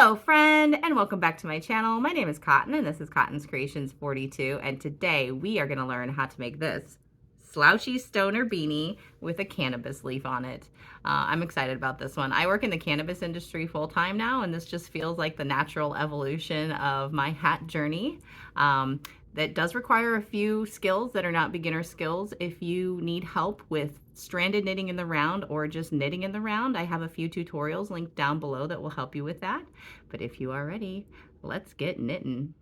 Hello friend and welcome back to my channel. My name is Cotton and this is Cotton's Creations 42 and today we are going to learn how to make this slouchy stoner beanie with a cannabis leaf on it. I'm excited about this one. I work in the cannabis industry full-time now and this just feels like the natural evolution of my hat journey. That does require a few skills that are not beginner skills. If you need help with stranded knitting in the round or just knitting in the round, I have a few tutorials linked down below that will help you with that. But if you are ready, let's get knitting.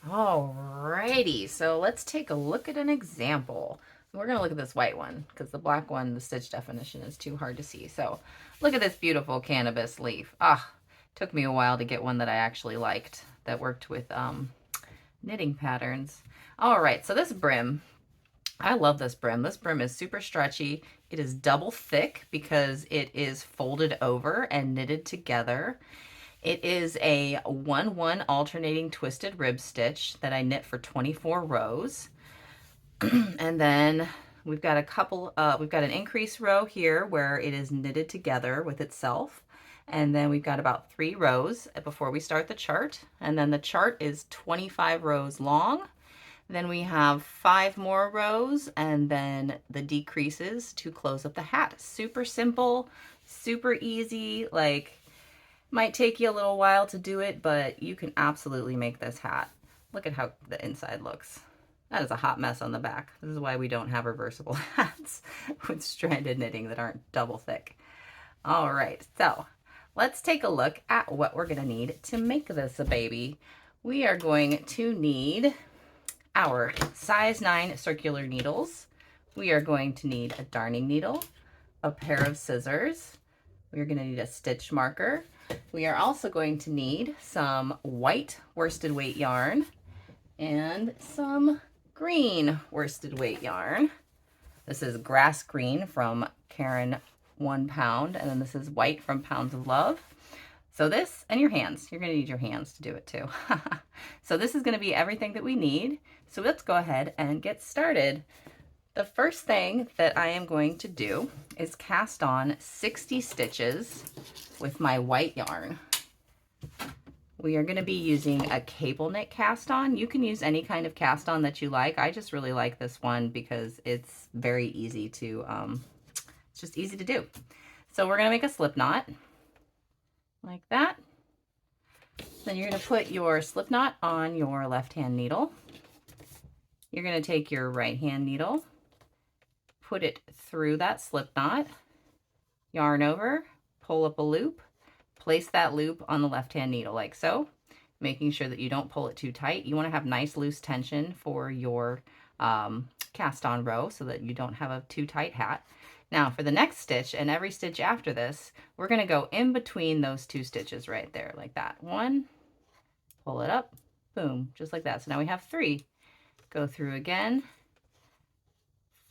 Alrighty, so let's take a look at an example. We're gonna look at this white one because the black one, the stitch definition is too hard to see. So look at this beautiful cannabis leaf. Took me a while to get one that I actually liked that worked with knitting patterns. All right, so this brim, I love this brim. This brim is super stretchy. It is double thick because it is folded over and knitted together. It is a 1-1 alternating twisted rib stitch that I knit for 24 rows. And then we've got we've got an increase row here where it is knitted together with itself. And then we've got about 3 rows before we start the chart. And then the chart is 25 rows long. Then we have 5 more rows and then the decreases to close up the hat. Super simple, super easy, like might take you a little while to do it, but you can absolutely make this hat. Look at how the inside looks. That is a hot mess on the back. This is why we don't have reversible hats with stranded knitting that aren't double thick. All right, so let's take a look at what we're gonna need to make this a baby. We are going to need our size 9 circular needles. We are going to need a darning needle, a pair of scissors. We're gonna need a stitch marker. We are also going to need some white worsted weight yarn and some green worsted weight yarn. This is grass green from Karen 1 pound, and then this is white from Pounds of Love. So this, and your hands, you're gonna need your hands to do it too. So this is gonna be everything that we need. So let's go ahead and get started. The first thing that I am going to do is cast on 60 stitches with my white yarn. We are gonna be using a cable knit cast on. You can use any kind of cast on that you like. I just really like this one because it's very easy to, it's just easy to do. So we're gonna make a slip knot like that. Then you're gonna put your slip knot on your left hand needle. You're gonna take your right hand needle, put it through that slip knot, yarn over, pull up a loop, place that loop on the left hand needle like so, making sure that you don't pull it too tight. You wanna have nice loose tension for your cast on row so that you don't have a too tight hat. Now for the next stitch and every stitch after this, we're gonna go in between those 2 stitches right there, like that. 1, pull it up, boom, just like that. So now we have 3. Go through again,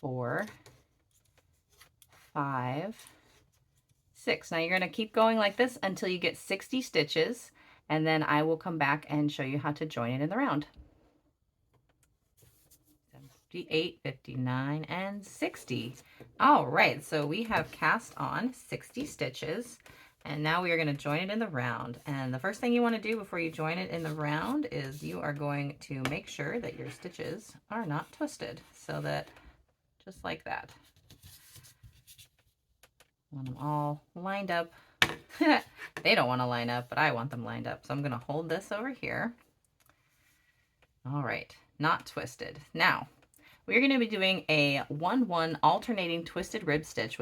4, 5, 6. Now you're gonna keep going like this until you get 60 stitches, and then I will come back and show you how to join it in the round. 58, 59, and 60. All right, so we have cast on 60 stitches, and now we are going to join it in the round. And the first thing you want to do before you join it in the round is you are going to make sure that your stitches are not twisted, so that just like that. Want them all lined up. They don't want to line up, but I want them lined up. So I'm going to hold this over here. All right, not twisted. Now, we're going to be doing a 1-1 alternating twisted rib stitch,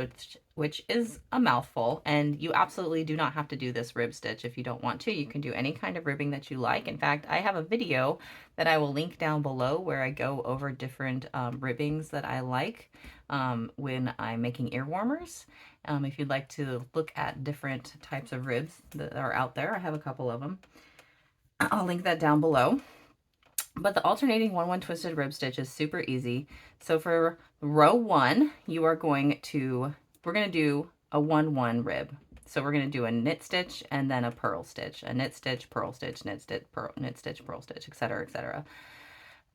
which is a mouthful, and you absolutely do not have to do this rib stitch if you don't want to. You can do any kind of ribbing that you like. In fact, I have a video that I will link down below where I go over different ribbings that I like when I'm making ear warmers. If you'd like to look at different types of ribs that are out there, I have a couple of them. I'll link that down below. But the alternating 1-1 twisted rib stitch is super easy. So for row 1, we're going to do a 1-1 rib. So we're going to do a knit stitch and then a purl stitch, a knit stitch, purl stitch, knit stitch, purl stitch, etc., etc.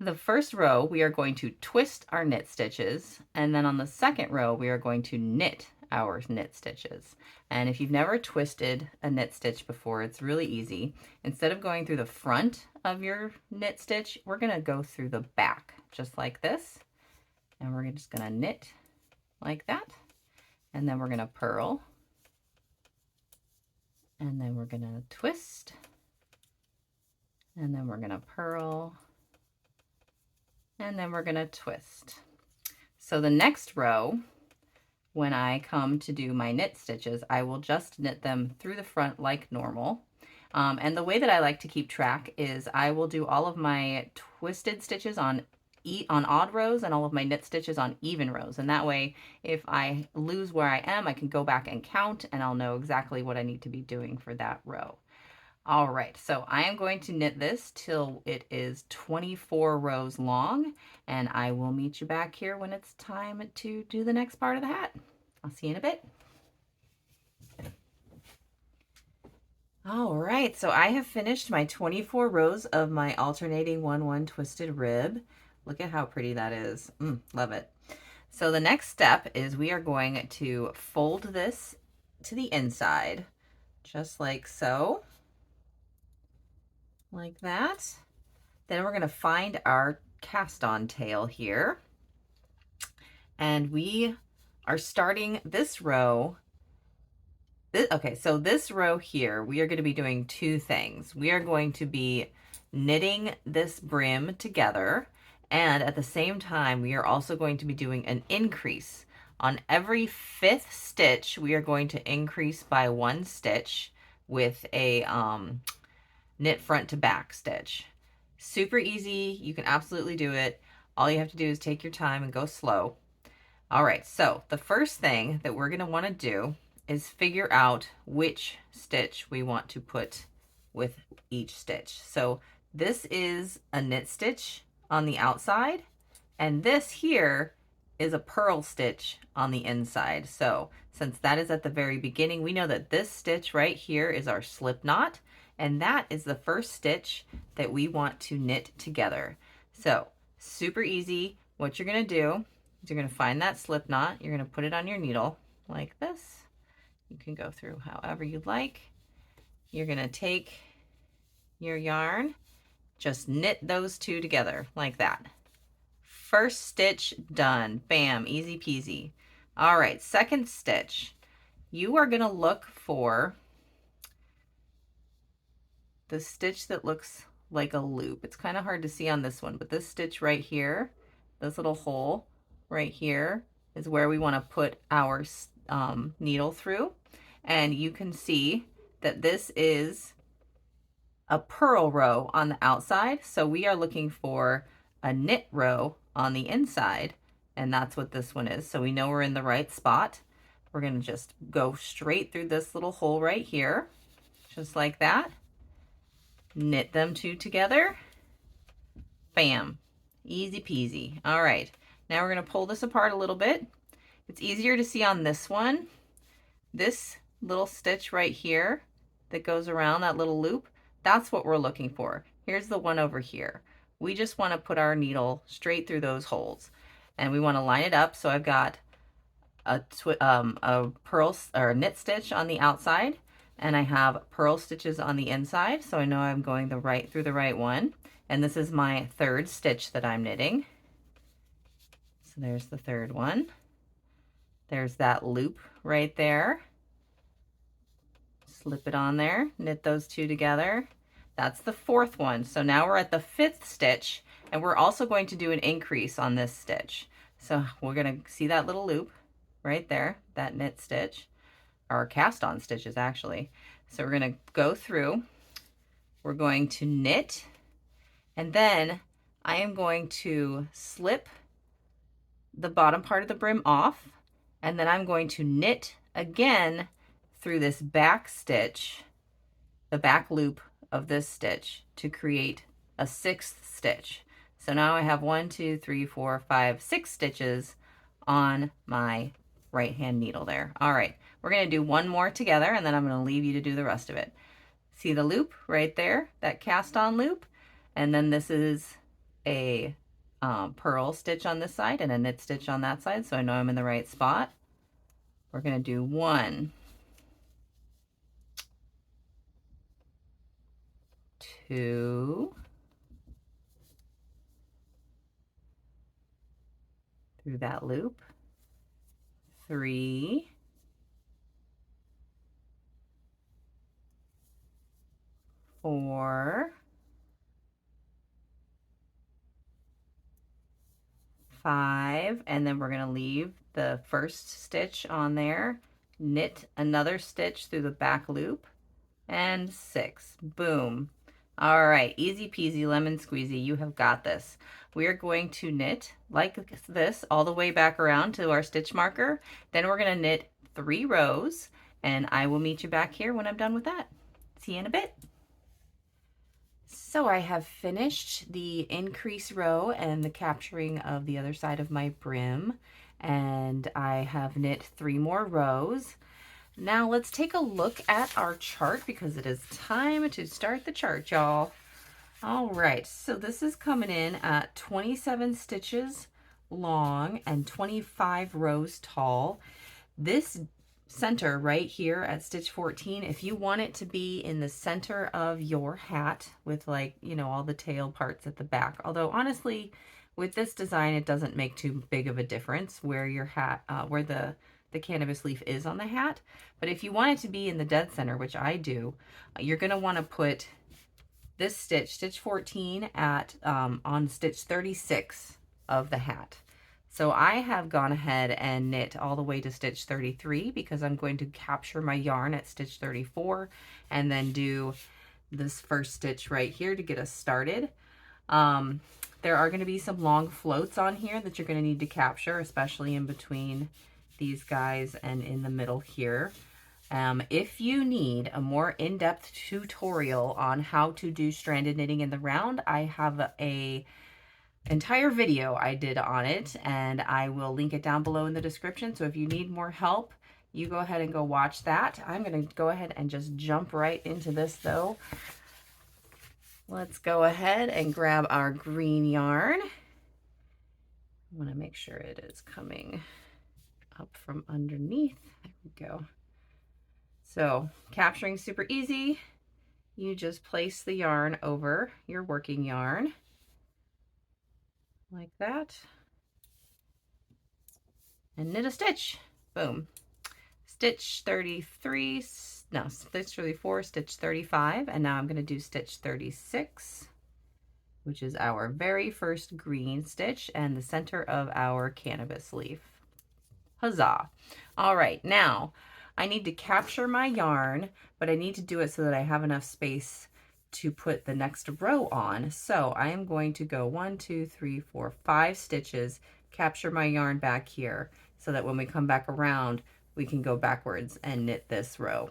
The first row, we are going to twist our knit stitches, and then on the second row, we are going to knit our knit stitches. And if you've never twisted a knit stitch before, it's really easy. Instead of going through the front of your knit stitch, we're going to go through the back, just like this. And we're just going to knit like that. And then we're going to purl. And then we're going to twist. And then we're going to purl. And then we're going to twist. So the next row, when I come to do my knit stitches, I will just knit them through the front like normal. And the way that I like to keep track is I will do all of my twisted stitches on odd rows and all of my knit stitches on even rows. And that way, if I lose where I am, I can go back and count and I'll know exactly what I need to be doing for that row. All right, so I am going to knit this till it is 24 rows long, and I will meet you back here when it's time to do the next part of the hat. I'll see you in a bit. All right, so I have finished my 24 rows of my alternating 1-1 twisted rib. Look at how pretty that is. Love it. So the next step is we are going to fold this to the inside, just like so. Like that. Then we're going to find our cast on tail here. And we are starting this row. Okay, so this row here, we are going to be doing two things. We are going to be knitting this brim together. And at the same time, we are also going to be doing an increase. On every 5th stitch, we are going to increase by 1 stitch with a knit front to back stitch. Super easy. You can absolutely do it. All you have to do is take your time and go slow. All right, so the first thing that we're going to want to do is figure out which stitch we want to put with each stitch. So this is a knit stitch on the outside, and this here is a purl stitch on the inside. So since that is at the very beginning, we know that this stitch right here is our slip knot. And that is the first stitch that we want to knit together. So super easy. What you're going to do is you're going to find that slip knot. You're going to put it on your needle like this. You can go through however you'd like. You're going to take your yarn, just knit those two together like that. First stitch done. Bam, easy peasy. All right, second stitch. You are going to look for the stitch that looks like a loop. It's kind of hard to see on this one, but this stitch right here, this little hole right here is where we want to put our needle through. And you can see that this is a purl row on the outside. So we are looking for a knit row on the inside, and that's what this one is. So we know we're in the right spot. We're going to just go straight through this little hole right here, just like that. Knit them two together. Bam. Easy peasy. All right. Now we're going to pull this apart a little bit. It's easier to see on this one. This little stitch right here that goes around that little loop, that's what we're looking for. Here's the one over here. We just want to put our needle straight through those holes. And we want to line it up. So I've got a purl or a knit stitch on the outside, and I have purl stitches on the inside, so I know I'm going through the right one. And this is my third stitch that I'm knitting. So there's the third one. There's that loop right there. Slip it on there, knit those two together. That's the fourth one. So now we're at the 5th stitch, and we're also going to do an increase on this stitch. So we're going to see that little loop right there, that knit stitch. Our cast on stitches actually. So we're going to go through, we're going to knit, and then I am going to slip the bottom part of the brim off, and then I'm going to knit again through this back stitch, the back loop of this stitch, to create a 6th stitch. So now I have 1, 2, 3, 4, 5, 6 stitches on my right hand needle there. All right, we're going to do one more together, and then I'm going to leave you to do the rest of it. See the loop right there, that cast on loop, and then this is a purl stitch on this side and a knit stitch on that side, so I know I'm in the right spot. We're going to do 1, 2, through that loop, 3, 4, 5, and then we're going to leave the first stitch on there, knit another stitch through the back loop, and 6. Boom. All right, easy peasy lemon squeezy, you have got this. We are going to knit like this all the way back around to our stitch marker. Then we're going to knit 3 rows, and I will meet you back here when I'm done with that. See you in a bit. So I have finished the increase row and the capturing of the other side of my brim, and I have knit 3 more rows. Now let's take a look at our chart because it is time to start the chart, y'all. All right, so this is coming in at 27 stitches long and 25 rows tall. This center right here at stitch 14, if you want it to be in the center of your hat with, like, you know, all the tail parts at the back, although honestly with this design it doesn't make too big of a difference where your hat where the cannabis leaf is on the hat, but if you want it to be in the dead center, which I do, you're going to want to put this stitch 14 at on stitch 36 of the hat. So I have gone ahead and knit all the way to stitch 33 because I'm going to capture my yarn at stitch 34 and then do this first stitch right here to get us started. There are going to be some long floats on here that you're going to need to capture, especially in between these guys and in the middle here. If you need a more in-depth tutorial on how to do stranded knitting in the round, I have a entire video I did on it, and I will link it down below in the description. So if you need more help, you go ahead and go watch that. I'm going to go ahead and just jump right into this though. Let's go ahead and grab our green yarn. I want to make sure it is coming up from underneath. There we go. So capturing super easy. You just place the yarn over your working yarn like that and knit a stitch. Boom. Stitch 33, no, stitch 34, stitch 35, and now I'm going to do stitch 36, which is our very first green stitch and the center of our cannabis leaf. Huzzah. All right, now I need to capture my yarn, but I need to do it so that I have enough space to put the next row on. So I am going to go 1, 2, 3, 4, 5 stitches, capture my yarn back here so that when we come back around, we can go backwards and knit this row.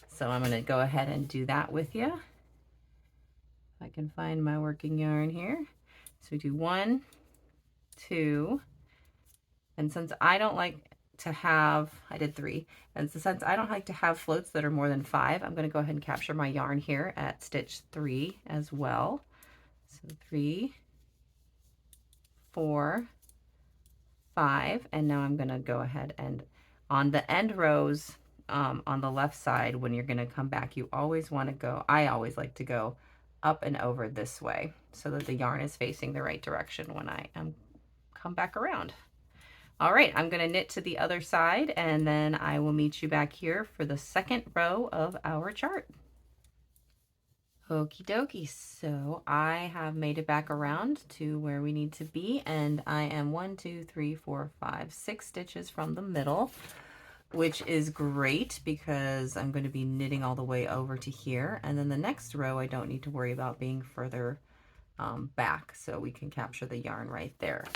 So I'm going to go ahead and do that with you. If I can find my working yarn here. So we do 1, 2, and since I don't like to have, I did 3, and so since I don't like to have floats that are more than 5, I'm going to go ahead and capture my yarn here at stitch 3 as well. So 3, 4, 5, and now I'm going to go ahead and on the end rows on the left side, when you're going to come back, you always want to go, I always like to go up and over this way so that the yarn is facing the right direction when I come back around. All right, I'm going to knit to the other side and then I will meet you back here for the second row of our chart. Okie dokie, so I have made it back around to where we need to be, and I am 1, 2, 3, 4, 5, 6 stitches from the middle, which is great because I'm going to be knitting all the way over to here, and then the next row I don't need to worry about being further back, so we can capture the yarn right there.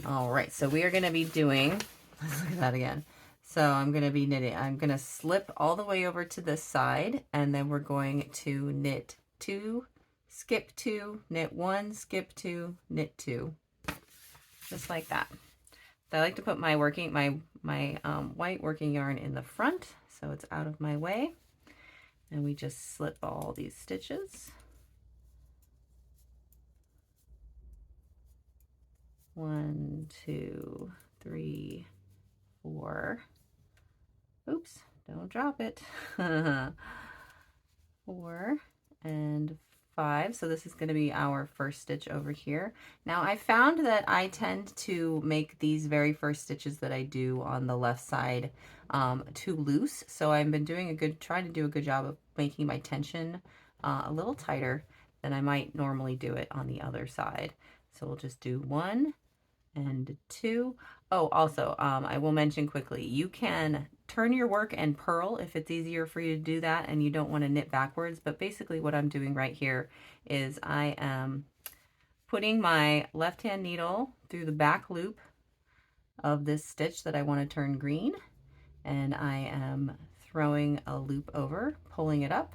All right, so we are going to be doing, let's look at that again. So I'm going to be knitting, I'm going to slip all the way over to this side, and then we're going to knit 2, skip 2, knit 1, skip 2, knit 2, just like that. So I like to put my white working yarn in the front so it's out of my way, and we just slip all these stitches. 1, 2, 3, 4, Oops, don't drop it. 4 and 5. So this is going to be our first stitch over here. Now I found that I tend to make these very first stitches that I do on the left side too loose. So I've been trying to do a good job of making my tension a little tighter than I might normally do it on the other side. So we'll just do 1 and 2. Oh, also, I will mention quickly, you can turn your work and purl if it's easier for you to do that and you don't want to knit backwards. But basically what I'm doing right here is I am putting my left hand needle through the back loop of this stitch that I want to turn green, and I am throwing a loop over, pulling it up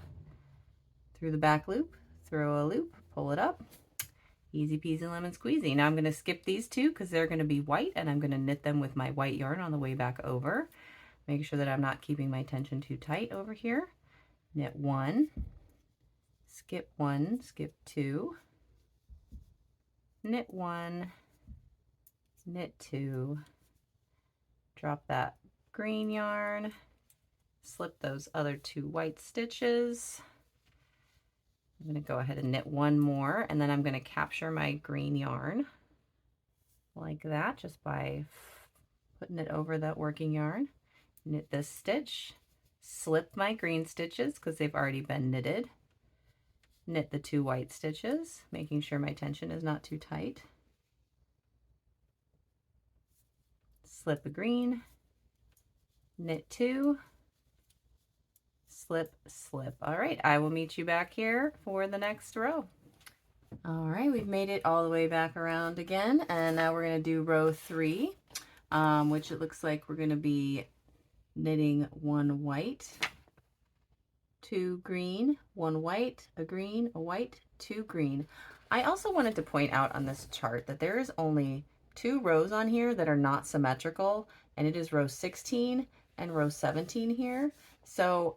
through the back loop, throw a loop, pull it up. Easy peasy lemon squeezy. Now I'm going to skip these two because they're going to be white, and I'm going to knit them with my white yarn on the way back over. Make sure that I'm not keeping my tension too tight over here. Knit 1, skip 1, skip 2, knit 1, knit 2, drop that green yarn, slip those other 2 white stitches. I'm going to go ahead and knit 1 more, and then I'm going to capture my green yarn like that just by putting it over that working yarn. Knit this stitch, slip my green stitches because they've already been knitted, knit the 2 white stitches, making sure my tension is not too tight, slip a green, knit 2, slip, slip. All right, I will meet you back here for the next row. All right, we've made it all the way back around again, and now we're going to do row 3, which it looks like we're going to be knitting 1 white, 2 green, 1 white, a green, a white, 2 green. I also wanted to point out on this chart that there is only 2 rows on here that are not symmetrical, and it is row 16 and row 17 here. So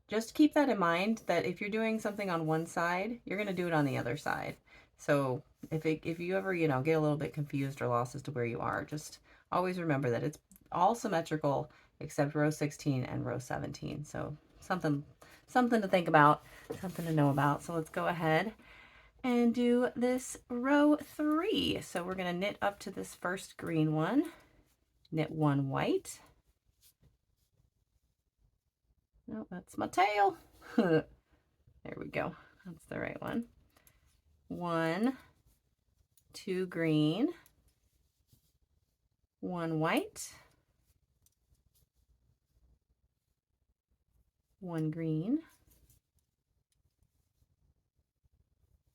just keep that in mind, that if you're doing something on one side, you're going to do it on the other side. So if you ever, get a little bit confused or lost as to where you are, just always remember that it's all symmetrical except row 16 and row 17. So something to think about, something to know about. So let's go ahead and do this row 3. So we're going to knit up to this first green one, knit 1 white. No, that's my tail. There we go. That's the right one. 1, 2 green, 1 white, 1 green,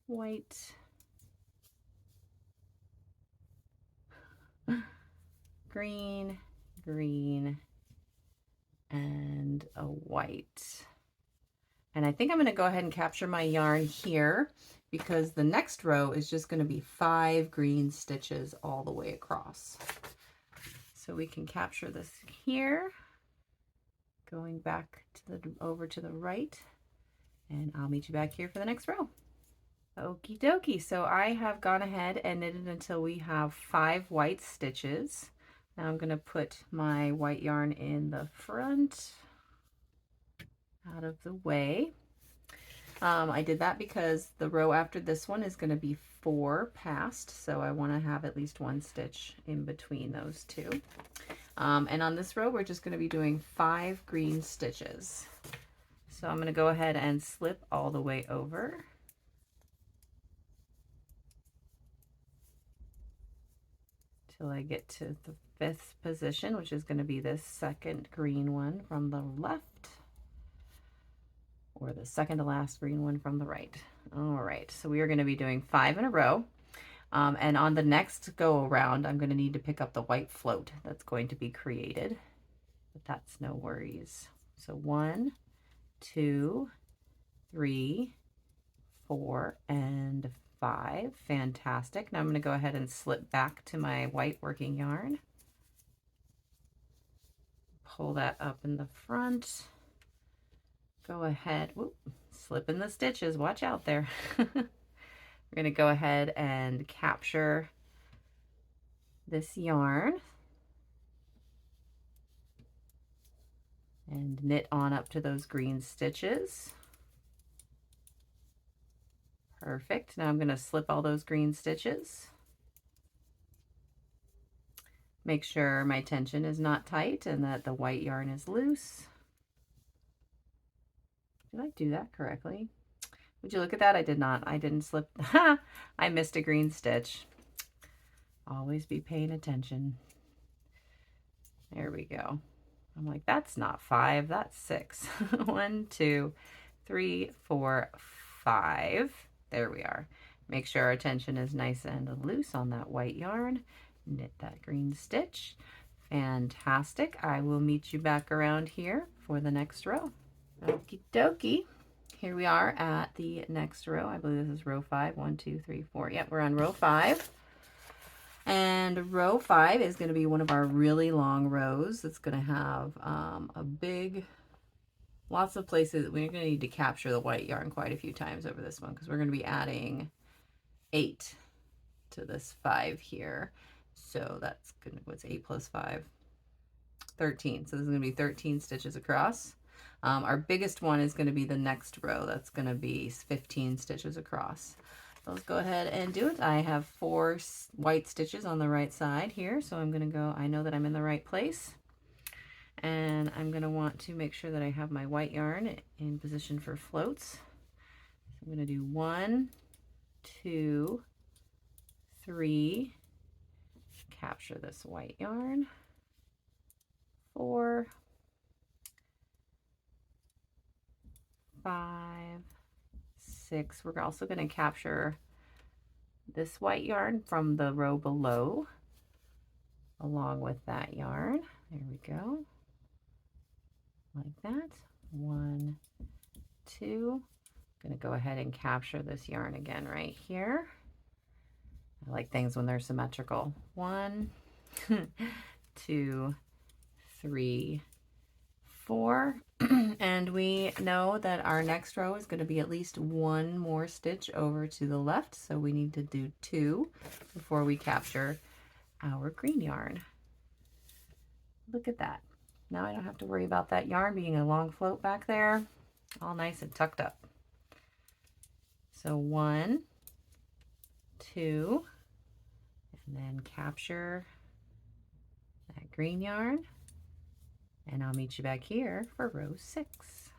white, green, green, and a white. And I think I'm going to go ahead and capture my yarn here because the next row is just going to be 5 green stitches all the way across. So we can capture this here, going back to over to the right, and I'll meet you back here for the next row. Okie dokie, so I have gone ahead and knitted until we have 5 white stitches. Now I'm going to put my white yarn in the front, out of the way. I did that because the row after this one is going to be 4 past, so I want to have at least 1 stitch in between those 2. And on this row, we're just going to be doing 5 green stitches. So I'm going to go ahead and slip all the way over. Till I get to the 5th position, which is going to be this second green one from the left, or the second to last green one from the right. All right, so we are going to be doing 5 in a row. And on the next go around, I'm going to need to pick up the white float that's going to be created, but that's no worries. So 1, 2, 3, 4, and 5. Fantastic. Now I'm going to go ahead and slip back to my white working yarn. Pull that up in the front. Go ahead, whoop, slip in the stitches, watch out there. We're going to go ahead and capture this yarn. and knit on up to those green stitches. Perfect. Now I'm going to slip all those green stitches. Make sure my tension is not tight and that the white yarn is loose. Did I do that correctly? Would you look at that? I did not. I didn't slip. I missed a green stitch. Always be paying attention. There we go. I'm like, that's not 5, that's 6. 1, 2, 3, 4, 5. There we are. Make sure our tension is nice and loose on that white yarn. Knit that green stitch. Fantastic. I will meet you back around here for the next row. Okie dokie. Here we are at the next row. I believe this is row 5. 1, 2, 3, 4. Yep, we're on row 5. And row 5 is going to be one of our really long rows. It's going to have a big, lots of places. We're going to need to capture the white yarn quite a few times over this one because we're going to be adding 8 to this 5 here. So that's going to, what's 8 plus 5? 13. So this is going to be 13 stitches across. Our biggest one is going to be the next row. That's going to be 15 stitches across. So let's go ahead and do it. I have 4 white stitches on the right side here. So I'm going to go, I know that I'm in the right place. And I'm going to want to make sure that I have my white yarn in position for floats. So I'm going to do 1, 2, 3, capture this white yarn, 4, 5, 6. We're also going to capture this white yarn from the row below along with that yarn. There we go. Like that. 1, 2. I'm going to go ahead and capture this yarn again right here. I like things when they're symmetrical. 1, 2, 3, 4. And we know that our next row is going to be at least 1 more stitch over to the left. So we need to do 2 before we capture our green yarn. Look at that. Now I don't have to worry about that yarn being a long float back there. All nice and tucked up. So 1, 2, and then capture that green yarn. And I'll meet you back here for row 6.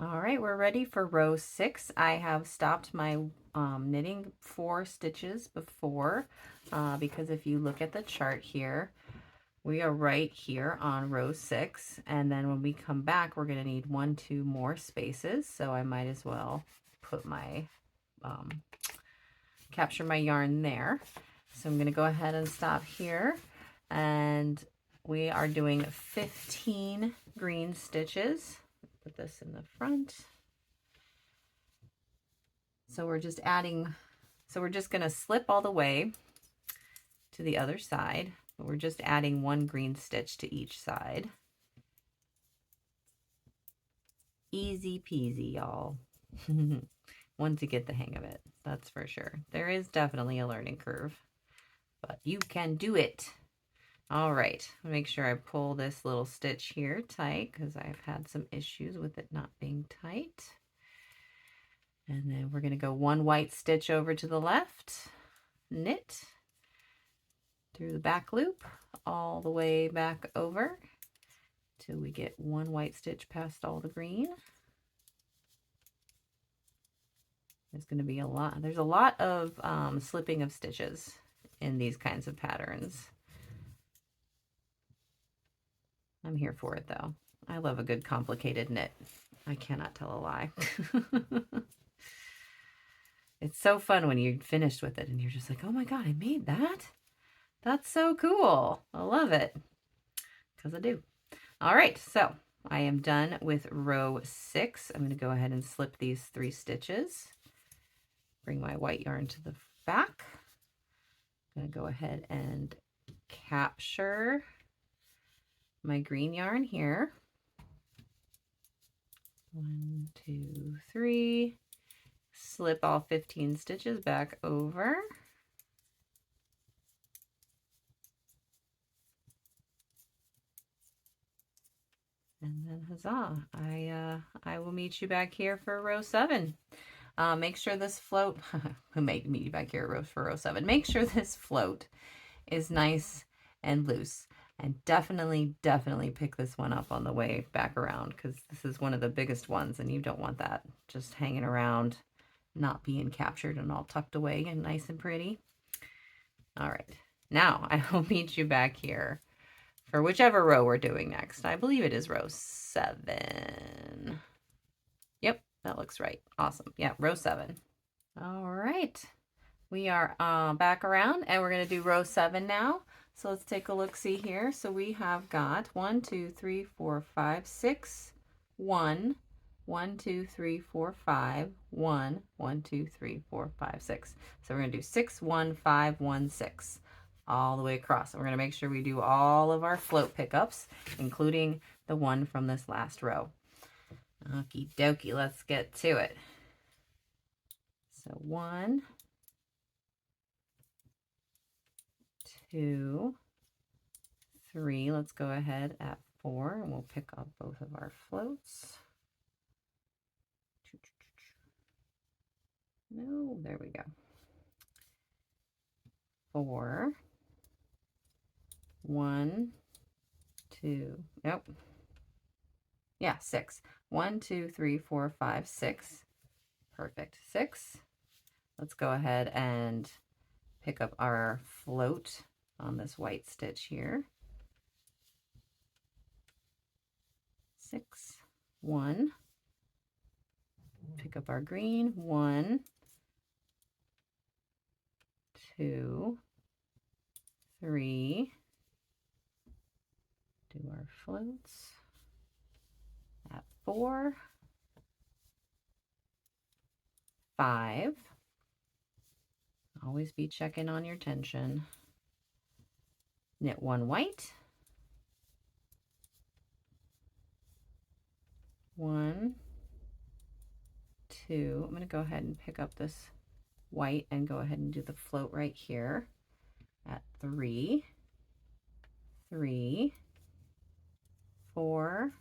All right, we're ready for row 6. I have stopped my knitting 4 stitches before because if you look at the chart here, we are right here on row 6. And then when we come back, we're going to need 1, 2 more spaces. So I might as well put my, capture my yarn there. So I'm going to go ahead and stop here. And we are doing 15 green stitches. Put this in the front. So we're just adding, so we're just going to slip all the way to the other side. We're just adding 1 green stitch to each side. Easy peasy, y'all. Once you get the hang of it, that's for sure. There is definitely a learning curve, but you can do it. All right, make sure I pull this little stitch here tight because I've had some issues with it not being tight. And then we're going to go 1 white stitch over to the left, knit through the back loop all the way back over till we get 1 white stitch past all the green. There's going to be a lot, there's a lot of slipping of stitches in these kinds of patterns. I'm here for it though. I love a good complicated knit. I cannot tell a lie. It's so fun when you're finished with it and you're just like, oh my God, I made that. That's so cool. I love it. Because I do. All right, so I am done with row 6. I'm going to go ahead and slip these 3 stitches. Bring my white yarn to the back. I'm going to go ahead and capture my green yarn here. 1, 2, 3. Slip all 15 stitches back over. And then huzzah, I will meet you back here for row 7. Make sure this float, meet you back here for row 7. Make sure this float is nice and loose. And definitely pick this one up on the way back around, because this is one of the biggest ones and you don't want that just hanging around, not being captured and all tucked away and nice and pretty. All right, now I will meet you back here for whichever row we're doing next. I believe it is row 7. Yep, that looks right. Awesome. Yeah, row 7. All right, we are back around and we're going to do row 7 now. So let's take a look, see here. So we have got 1, 2, 3, 4, 5, 6, 1, 1, 2, 3, 4, 5, 1, 1, 2, 3, 4, 5, 6. So we're going to do 6, 1, 5, 1, 6 all the way across. And we're going to make sure we do all of our float pickups, including the one from this last row. Okie dokie, let's get to it. So 1, 2, 3. Let's go ahead at 4 and we'll pick up both of our floats. No, there we go. 4, 1, 2, nope. Yeah, 6. 1, 2, 3, 4, 5, 6. Perfect. 6. Let's go ahead and pick up our float on this white stitch here. 6, 1. Pick up our green. 1, 2, 3. Do our floats at 4, 5. Always be checking on your tension. Knit 1 white. 1, 2. I'm going to go ahead and pick up this white and go ahead and do the float right here at 3, 3, 4,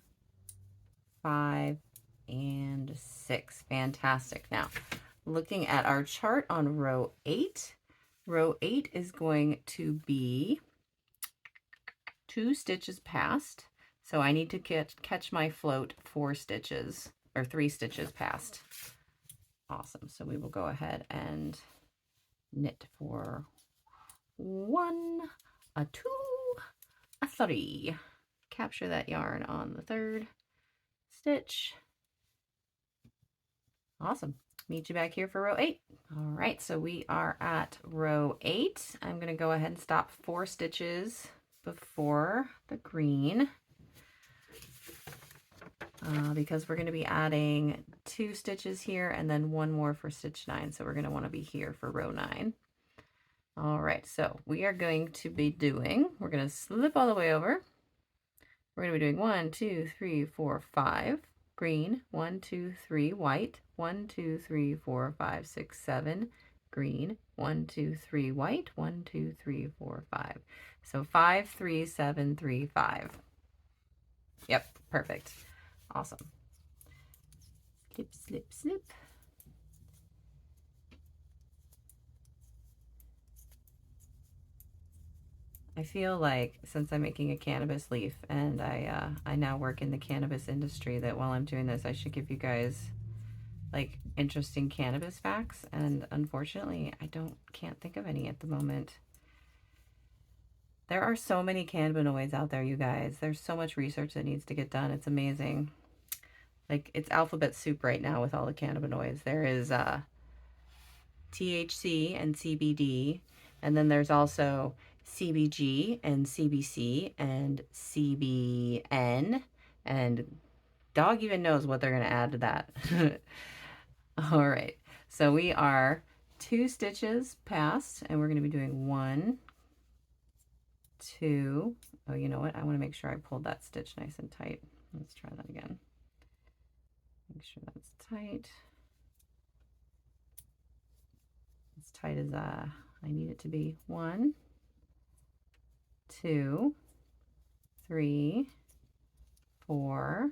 5, and 6. Fantastic. Now, looking at our chart on row 8, row 8 is going to be 2 stitches past. So I need to catch my float 4 stitches or 3 stitches past. Awesome. So we will go ahead and knit for 1, a 2, a 3. Capture that yarn on the 3rd stitch. Awesome. Meet you back here for row 8. All right, so we are at row 8. I'm going to go ahead and stop 4 stitches before the green because we're going to be adding 2 stitches here and then 1 more for stitch 9. So we're going to want to be here for row 9. All right, so we are going to be doing, we're going to slip all the way over. We're going to be doing 1, 2, 3, 4, 5 green, 1, 2, 3 white, 1, 2, 3, 4, 5, 6, 7 green, 1, 2, 3 white, 1, 2, 3, 4, 5. So 5, 3, 7, 3, 5. Yep, perfect. Awesome. Slip, slip, slip. I feel like since I'm making a cannabis leaf and I now work in the cannabis industry, that while I'm doing this, I should give you guys like interesting cannabis facts. And unfortunately, I can't think of any at the moment. There are so many cannabinoids out there, you guys. There's so much research that needs to get done. It's amazing. Like, it's alphabet soup right now with all the cannabinoids. There is THC and CBD, and then there's also CBG and CBC and CBN, and dog even knows what they're going to add to that. All right, so we are 2 stitches past, and we're going to be doing 1, 2. Oh, you know what? I want to make sure I pulled that stitch nice and tight. Let's try that again. Make sure that's tight. As tight as I need it to be. 1, 2, 3, 4,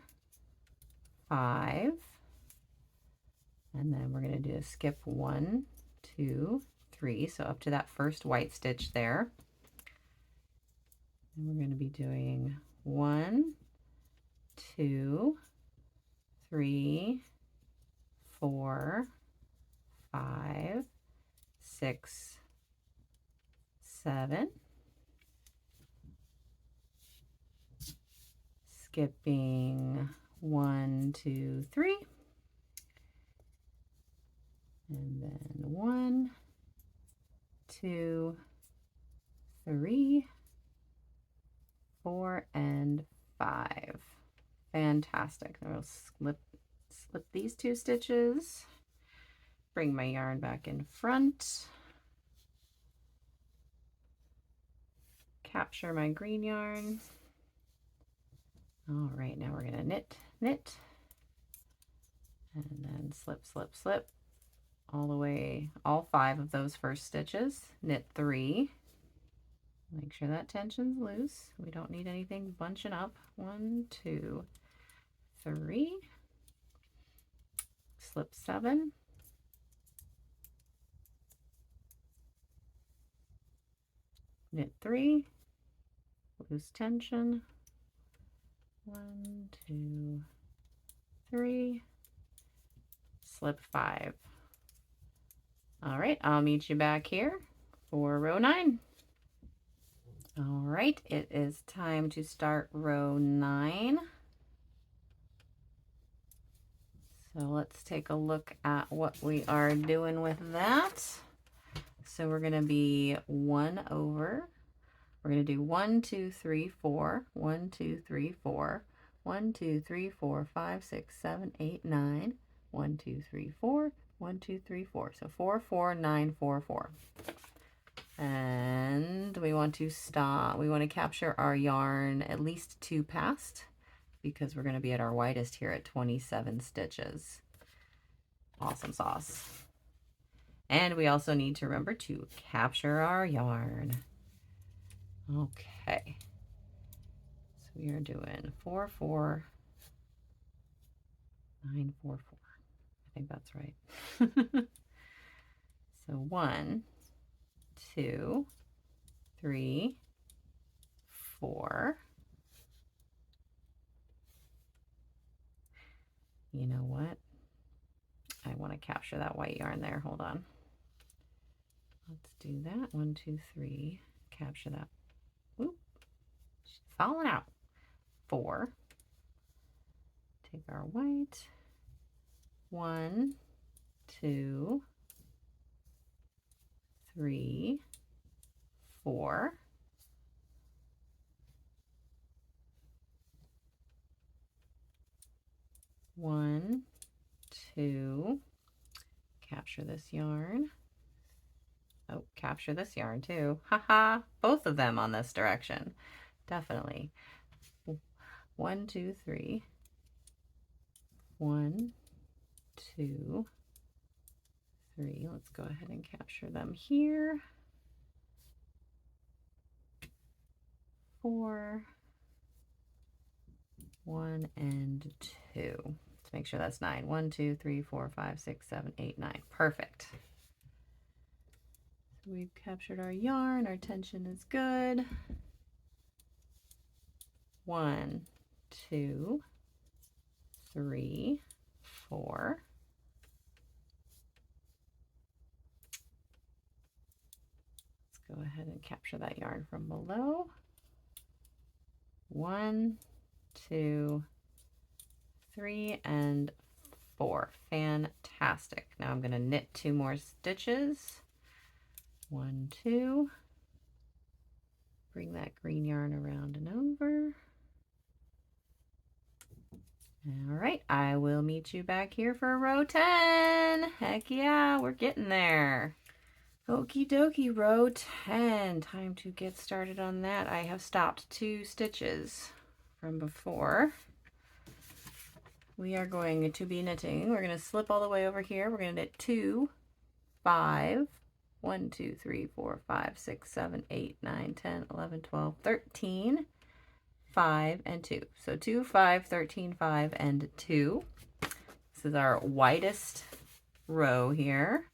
5, and then we're going to do a skip 1, 2, 3, so up to that first white stitch there. And we're going to be doing 1, 2, 3, 4, 5, 6, 7, skipping 1, 2, 3, and then 1, 2, 3, 4, and 5. Fantastic. Then we'll slip these 2 stitches, bring my yarn back in front, capture my green yarn. All right, now we're going to knit, knit, and then slip, slip, slip all the way, all 5 of those first stitches, knit 3. Make sure that tension's loose. We don't need anything bunching up. 1, 2, 3, slip 7, knit 3, loose tension, 1, 2, 3, slip 5. All right, I'll meet you back here for row 9. All right, it is time to start row 9. So let's take a look at what we are doing with that. So we're going to be 1 over. We're going to do 1, 2, 3, 4, 1, 2, 3, 4, 1, 2, 3, 4, 5, 6, 7, 8, 9, 1, 2, 3, 4, 1, 2, 3, 4. So 4, 4, 9, 4, 4. And we want to stop. We want to capture our yarn at least 2 past, because we're going to be at our widest here at 27 stitches. Awesome sauce. And we also need to remember to capture our yarn. Okay. So we are doing 4, 4, 9, 4, 4. I think that's right. So 1, 2, 3, 4. You know what? I want to capture that white yarn there. Hold on. Let's do that. 1, 2, 3. Capture that. Oop. She's falling out. 4. Take our white. 1, 2, 3, 4. One, 2, capture this yarn. Oh, capture this yarn too. Haha, both of them on this direction. Definitely. 1, 2, 3. 1, 2, 3. Let's go ahead and capture them here. 4, 1, and 2. Let's make sure that's 9. 1, 2, 3, 4, 5, 6, 7, 8, 9. Perfect. So we've captured our yarn. Our tension is good. 1, 2, 3, 4. Let's go ahead and capture that yarn from below. 1, 2, 3, and 4. Fantastic. Now I'm going to knit 2 more stitches. 1, 2. Bring that green yarn around and over. All right, I will meet you back here for row 10. Heck yeah, we're getting there. Okie dokie, row 10. Time to get started on that. I have stopped 2 stitches from before. We are going to be knitting. We're going to slip all the way over here. We're going to knit 2, 5, 1, 2, 3, 4, 5, 6, 7, 8, 9, 10, 11, 12, 13, 5, and 2. So 2, 5, 13, 5, and 2. This is our widest row here.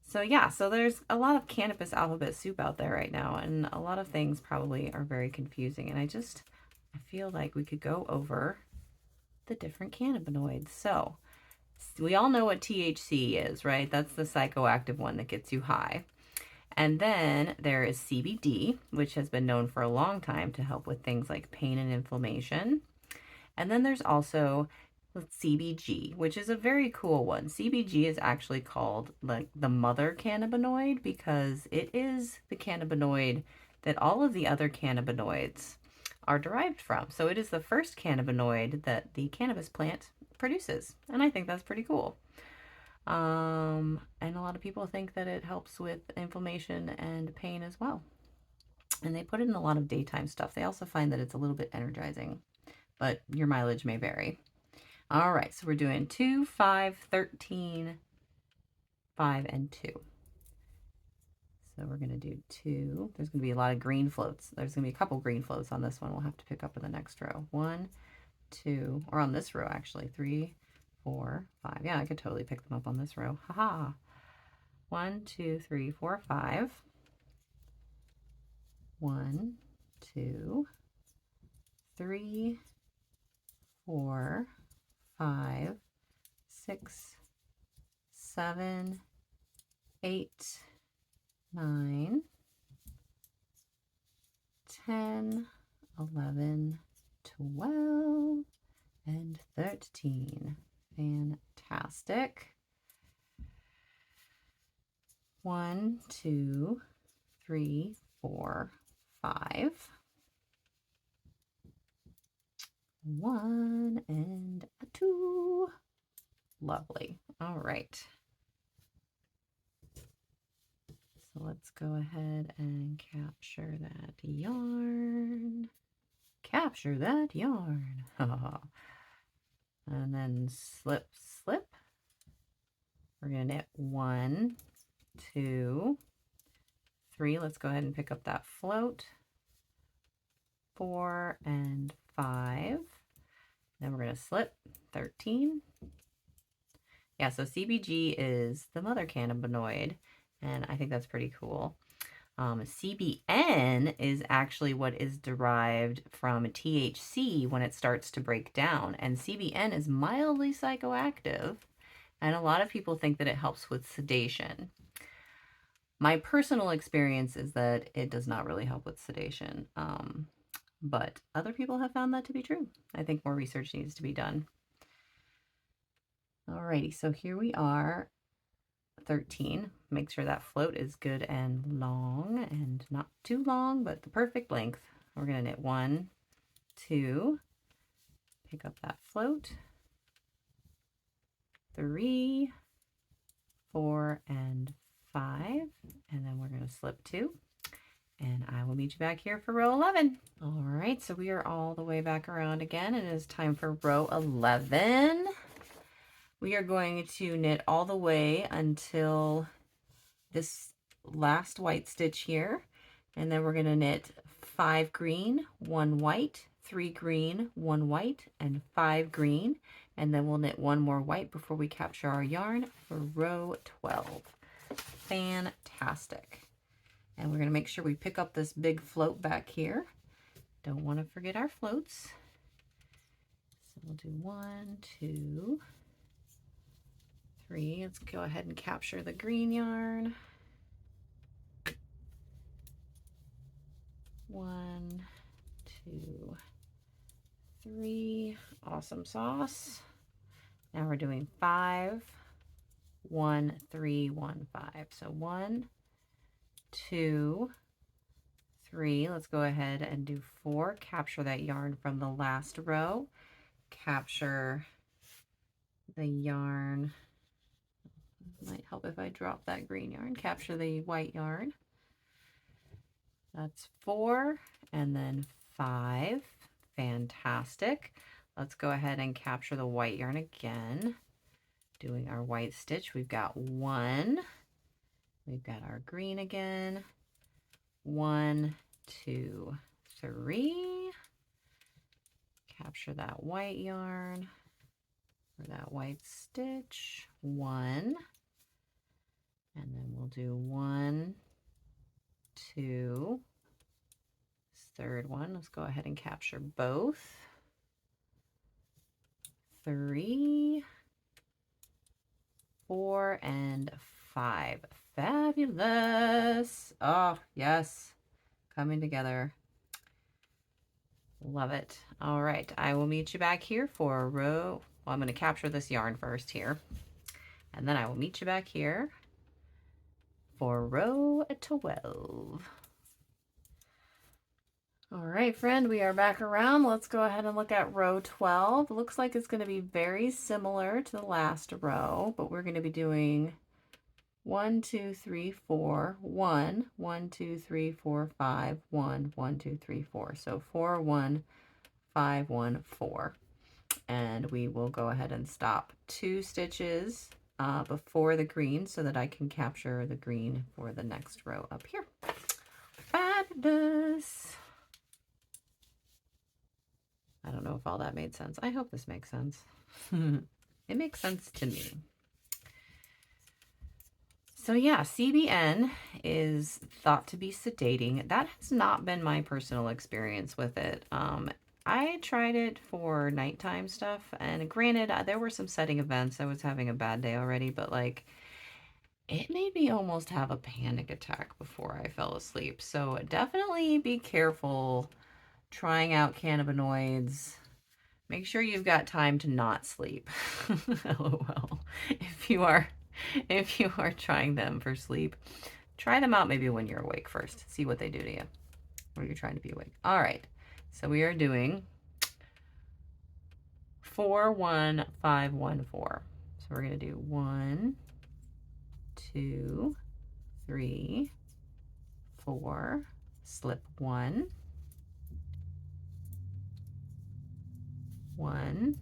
So yeah, so there's a lot of cannabis alphabet soup out there right now, and a lot of things probably are very confusing. And I feel like we could go over the different cannabinoids. So we all know what THC is, right? That's the psychoactive one that gets you high. And then there is CBD, which has been known for a long time to help with things like pain and inflammation. And then there's also CBG, which is a very cool one. CBG is actually called like the mother cannabinoid because it is the cannabinoid that all of the other cannabinoids are derived from. So it is the first cannabinoid that the cannabis plant produces. And I think that's pretty cool. And a lot of people think that it helps with inflammation and pain as well. And they put it in a lot of daytime stuff. They also find that it's a little bit energizing, but your mileage may vary. All right, so we're doing 2, 5, 13, 5, and 2. So we're going to do 2. There's going to be a lot of green floats. There's going to be a couple green floats on this one. We'll have to pick up in the next row. 1, 2, or on this row actually. 3, 4, 5. Yeah, I could totally pick them up on this row. Haha. 1, 2, 3, 4, 5. 1, 2, 3, 4, 5, 6, 7, 8, 9, 10, 11, 12, and 13. Fantastic. 1, 2, 3, 4, 5. 1 and a 2. Lovely. All right. So let's go ahead and capture that yarn. Capture that yarn. And then slip, slip. We're going to knit 1, 2, 3. Let's go ahead and pick up that float. 4 and 5. Then we're going to slip 13. Yeah, so CBG is the mother cannabinoid, and I think that's pretty cool. CBN is actually what is derived from THC when it starts to break down, and CBN is mildly psychoactive, and a lot of people think that it helps with sedation. My personal experience is that it does not really help with sedation, but other people have found that to be true. I think more research needs to be done. Alrighty, so here we are, 13. Make sure that float is good and long, and not too long, but the perfect length. We're going to knit 1, 2, pick up that float, 3, 4, and 5, and then we're going to slip 2. And I will meet you back here for row 11. All right, so we are all the way back around again, and it is time for row 11. We are going to knit all the way until this last white stitch here, and then we're going to knit 5 green, 1 white, 3 green, 1 white, and 5 green, and then we'll knit 1 more white before we capture our yarn for row 12. Fantastic. And we're going to make sure we pick up this big float back here. Don't want to forget our floats. So we'll do 1, 2, 3. Let's go ahead and capture the green yarn. 1, 2, 3. Awesome sauce. Now we're doing 5, 1, 3, 1, 5. So 1, 2, 3. Let's go ahead and do 4. Capture that yarn from the last row. Capture the yarn. Might help if I drop that green yarn. Capture the white yarn. That's 4, and then 5. Fantastic. Let's go ahead and capture the white yarn again. Doing our white stitch. We've got 1. We've got our green again. 1, 2, 3. Capture that white yarn or that white stitch, 1. And then we'll do 1, 2. Third one, let's go ahead and capture both. 3, 4, and 5. Fabulous. Oh, yes. Coming together. Love it. All right, I will meet you back here for a row. Well, I'm going to capture this yarn first here. And then I will meet you back here for row 12. All right, friend, we are back around. Let's go ahead and look at row 12. Looks like it's going to be very similar to the last row, but we're going to be doing 1, 2, 3, 4, 1, 1, 2, 3, 4, 5, 1, 1, 2, 3, 4. So 4, 1, 5, 1, 4. And we will go ahead and stop 2 stitches before the green so that I can capture the green for the next row up here. Fabulous. I don't know if all that made sense. I hope this makes sense. It makes sense to me. So yeah, CBN is thought to be sedating. That has not been my personal experience with it. I tried it for nighttime stuff, and granted, there were some setting events. I was having a bad day already, but like, it made me almost have a panic attack before I fell asleep. So definitely be careful trying out cannabinoids. Make sure you've got time to not sleep. LOL. If you are trying them for sleep, try them out maybe when you're awake first. See what they do to you when you're trying to be awake. All right. So we are doing 4, 1, 5, 1, 4. So we're going to do 1, 2, 3, 4, slip 1, 1,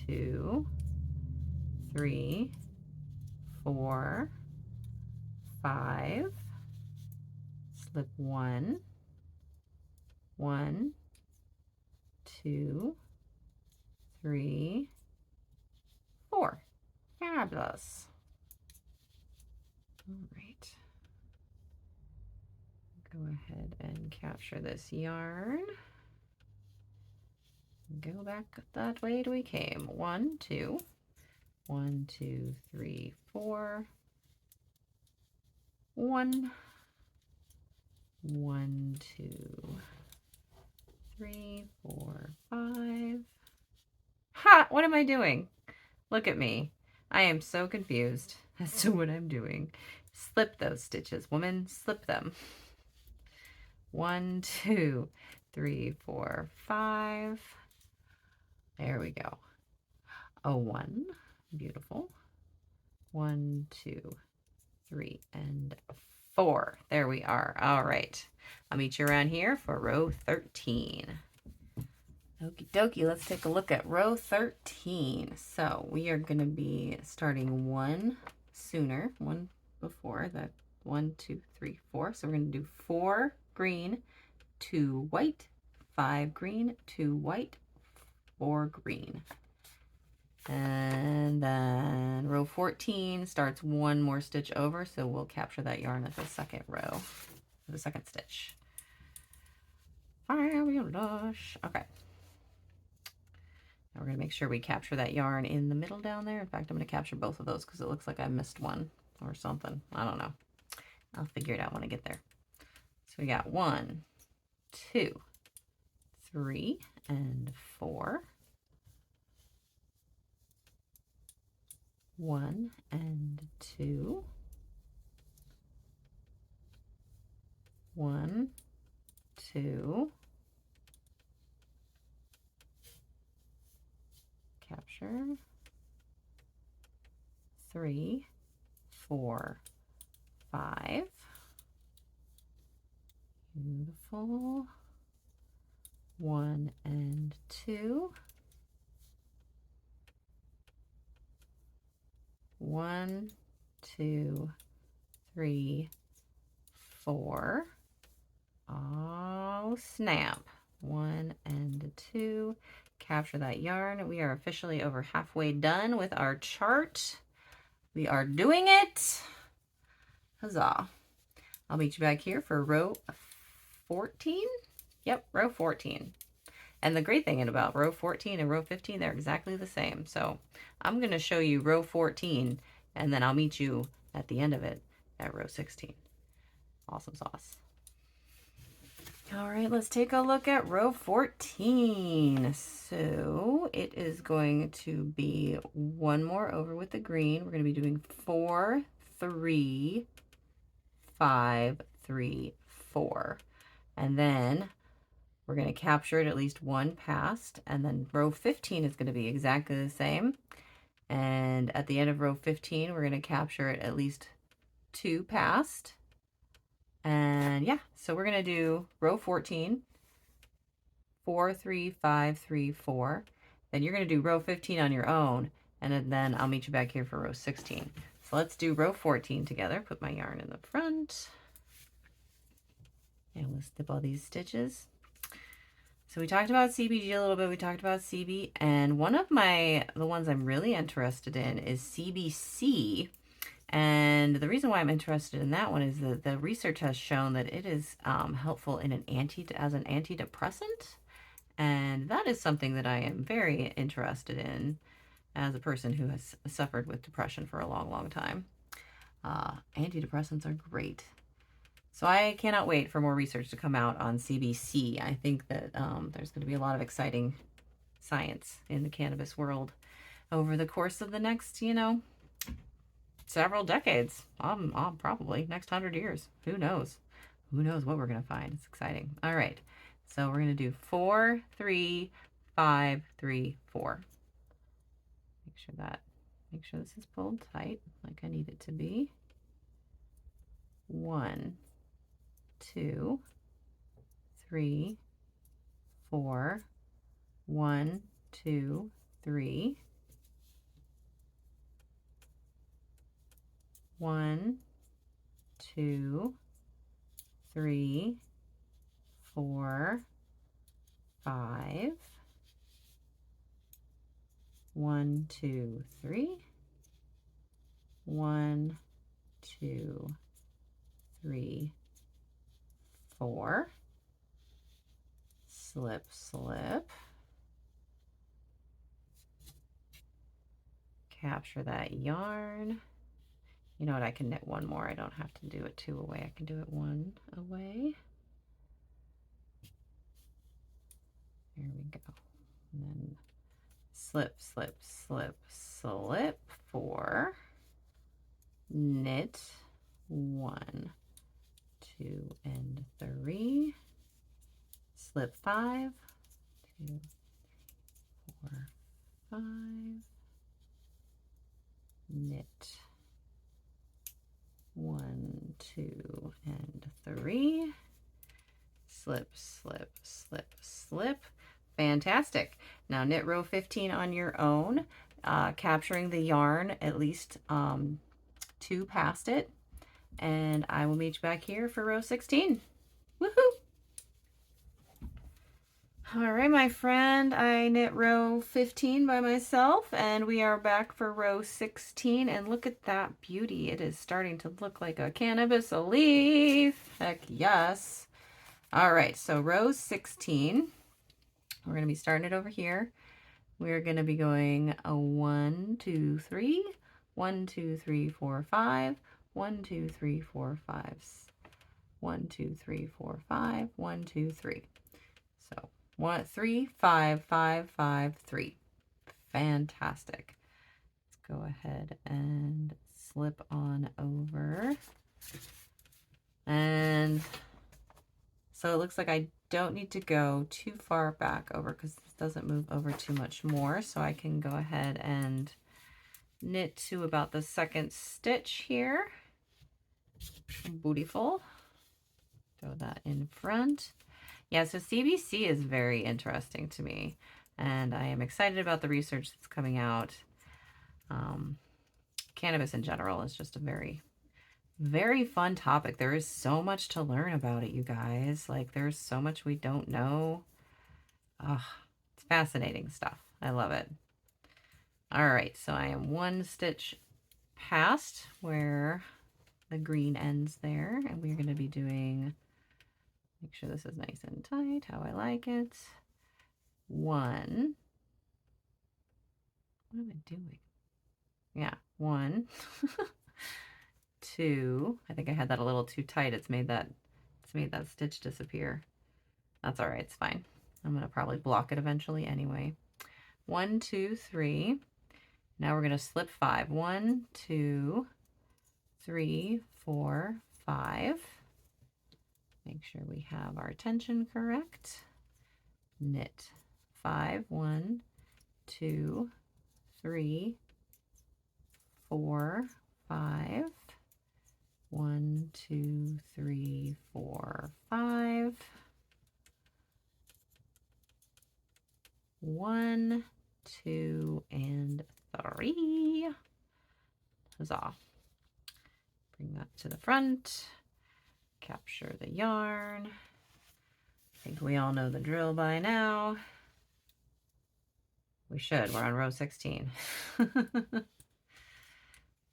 2, 3, 4, 5, slip 1, 1, 2, 3, 4. Fabulous. All right. Go ahead and capture this yarn. Go back that way we came. 1, 2, 1, 2, 3, 4. 1, 1, 2, 3, 4, 5. Ha! What am I doing? Look at me. I am so confused as to what I'm doing. Slip those stitches, woman. Slip them. 1, 2, 3, 4, 5. There we go. A 1. Beautiful. 1, 2, 3, and 4. There we are. All right. I'll meet you around here for row 13. Okie dokie, let's take a look at row 13. So we are going to be starting 1 sooner, 1 before that. 1, 2, 3, 4. So we're going to do 4 green, 2 white, 5 green, 2 white, 4 green. And then row 14 starts 1 more stitch over, so we'll capture that yarn at the second row, the second stitch. Fabulous. Okay. Now we're going to make sure we capture that yarn in the middle down there. In fact, I'm going to capture both of those because it looks like I missed one or something. I don't know. I'll figure it out when I get there. So we got 1, 2, 3, and 4. 1 and 2. 1, 2. Capture. 3, 4, 5. Beautiful. 1 and 2. 1, 2, 3, 4. All Oh, snap. 1 and 2. Capture that yarn. We are officially over halfway done with our chart. We are doing it. Huzzah. I'll meet you back here for row 14. Yep, row 14. And the great thing about row 14 and row 15, they're exactly the same. So I'm going to show you row 14, and then I'll meet you at the end of it at row 16. Awesome sauce. All right, let's take a look at row 14. So it is going to be one more over with the green. We're going to be doing 4, 3, 5, 3, 4. And then we're going to capture it at least one past, and then row 15 is going to be exactly the same. And at the end of row 15, we're going to capture it at least 2 past. And yeah, so we're going to do row 14, 4, 3, 5, 3, 4. Then you're going to do row 15 on your own, and then I'll meet you back here for row 16. So let's do row 14 together. Put my yarn in the front. And we'll snip all these stitches. So we talked about CBG a little bit. We talked about CB, and one of the ones I'm really interested in is CBC. And the reason why I'm interested in that one is that the research has shown that it is helpful in as an antidepressant. And that is something that I am very interested in as a person who has suffered with depression for a long, long time. Antidepressants are great. So I cannot wait for more research to come out on CBC. I think that there's going to be a lot of exciting science in the cannabis world over the course of the next, several decades. Probably next 100 years. Who knows? Who knows what we're going to find? It's exciting. All right. So we're going to do 4, 3, 5, 3, 4. Make sure this is pulled tight like I need it to be. 1, 2, 3, 4. 1, 2, 3. 1, 2, 3, 4, 5. 1, 2, 3. 1, 2, 3, 4. Slip, slip. Capture that yarn. You know what, I can knit one more. I don't have to do it 2 away. I can do it 1 away. There we go. And then slip, slip, slip, slip 4. Knit 1, 2, and 3. Slip 5, 2, 4, 5. Knit 1, 2, and 3. Slip, slip, slip, slip. Fantastic. Now knit row 15 on your own, capturing the yarn at least 2 past it, and I will meet you back here for row 16. Woohoo! All right, my friend, I knit row 15 by myself, and we are back for row 16, and look at that beauty. It is starting to look like a cannabis leaf. Heck yes. All right, so row 16, we're going to be starting it over here. We're going to be going a 1, 2, 3, 1, 2, 3, 4, 5, 1, 2, 3, 4, 5, 1, 2, 3, 4, 5, 1, 2, 3. So 1, 3, 5, 5, 5, 3. Fantastic. Let's go ahead and slip on over. And so it looks like I don't need to go too far back over because this doesn't move over too much more. So I can go ahead and knit to about the 2nd stitch here. Beautiful. Throw that in front. Yeah, so CBC is very interesting to me, and I am excited about the research that's coming out. Cannabis in general is just a very, Very fun topic. There is so much to learn about it, you guys. Like, there's so much we don't know. Ugh, it's fascinating stuff. I love it. All right, so I am one stitch past where the green ends there, and we're going to be doing, make sure this is nice and tight, how I like it. One. What am I doing? Yeah, one. Two. I think I had that a little too tight. It's made that stitch disappear. That's all right. It's fine. I'm going to probably block it eventually anyway. 1, 2, 3. Now we're going to slip 5. 1, 2, 3, 4, 5. Make sure we have our tension correct. Knit 5. 1, 2, 3, 4, 5. 1, 2, 3, 4, 5. 1, 2, and 3. Huzzah. Bring that to the front. Capture the yarn. I think we all know the drill by now. We should. We're on row 16. Now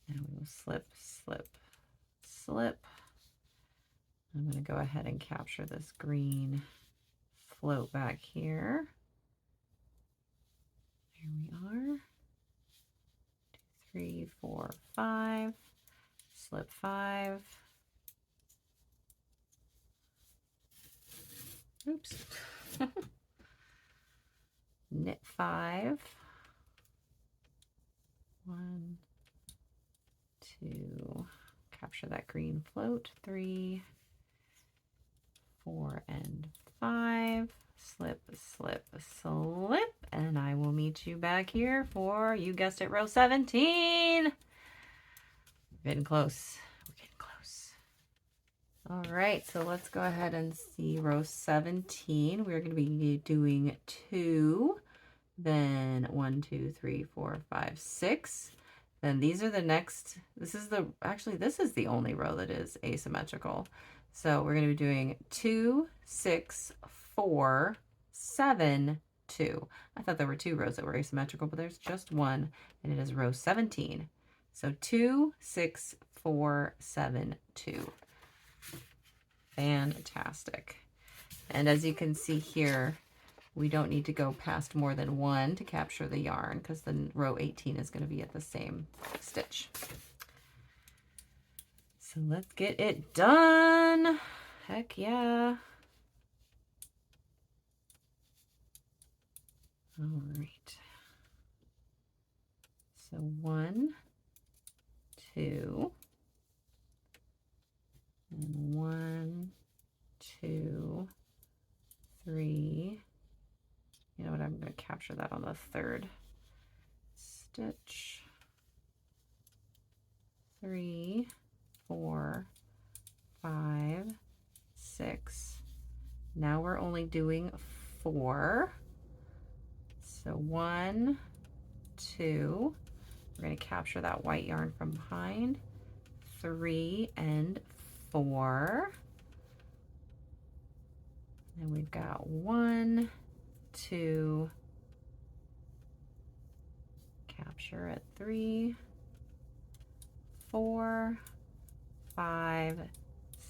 we will slip, slip, slip. I'm going to go ahead and capture this green float back here. Here we are. 2, 3, 4, 5. Slip 5. Oops. Knit 5. 1, 2. Capture that green float. 3, 4, and 5. Slip, slip, slip, and I will meet you back here for, you guessed it, row 17. We're getting close. We're getting close. All right, so let's go ahead and see row 17. We're going to be doing 2, then 1, 2, 3, 4, 5, 6. Then these are the next, this is the only row that is asymmetrical. So we're going to be doing 2, 6, 4, 7, 2. I thought there were 2 rows that were asymmetrical, but there's just one, and it is row 17. So 2, 6, 4, 7, 2. Fantastic. And as you can see here, we don't need to go past more than 1 to capture the yarn, because then row 18 is going to be at the same stitch. So let's get it done. Heck yeah. All right. So 1, 2, and 1, 2, 3. You know what? I'm going to capture that on the 3rd stitch. 3, 4, 5, 6. Now we're only doing 4. So 1, 2. We're going to capture that white yarn from behind. 3 and 4. And we've got 1, 2. Capture at 3, 4, 5,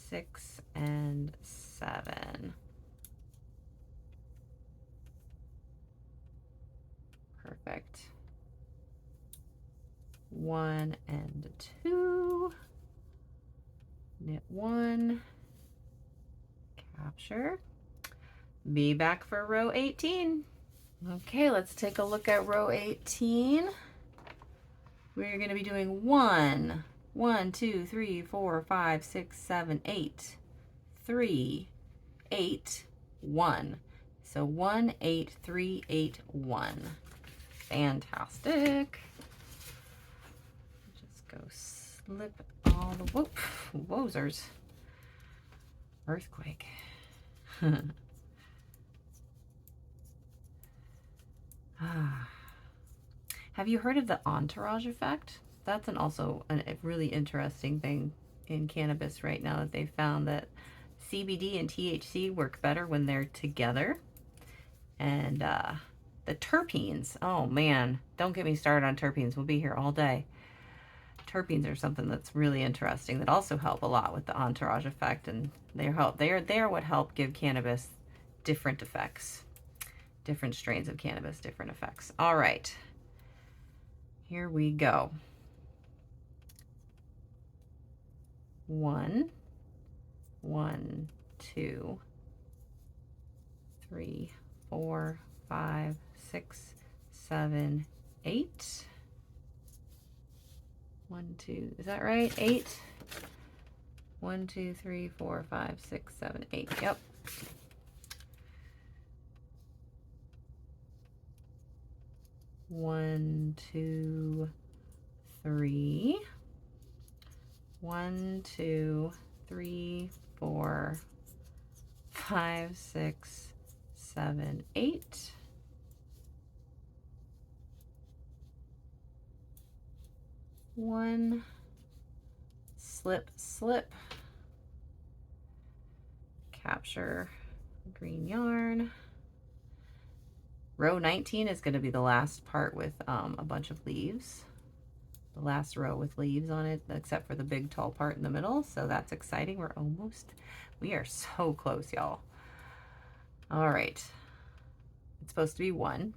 6, and 7. Perfect. 1 and 2. Knit 1. Capture. Be back for row 18. Okay, let's take a look at row 18. We're going to be doing 1, 2, 3, 4, 5, 6, 7, 8, 3, 8, 1. So 1, 8, 3, 8, 1. Fantastic. Just go slip all the, whoop, wozers. Earthquake. Have you heard of the entourage effect? That's also a really interesting thing in cannabis right now that they've found that CBD and THC work better when they're together. And the terpenes, oh man, don't get me started on terpenes. We'll be here all day. Terpenes are something that's really interesting that also help a lot with the entourage effect, and they are what help give cannabis different effects. Different strains of cannabis, different effects. All right, here we go. 1, 1, 2, 3, 4, 5, 6, 7, 8. 1, 2, is that right? 8. 1, 2, 3, 4, 5, 6, 7, 8. Yep. One, 2, 3. 1, 2, 3, 4, 5, 6, 7, 8. 1, slip, slip, capture green yarn. Row 19 is going to be the last part with a bunch of leaves. The last row with leaves on it, except for the big tall part in the middle. So that's exciting. We are so close, y'all. All right. It's supposed to be 1.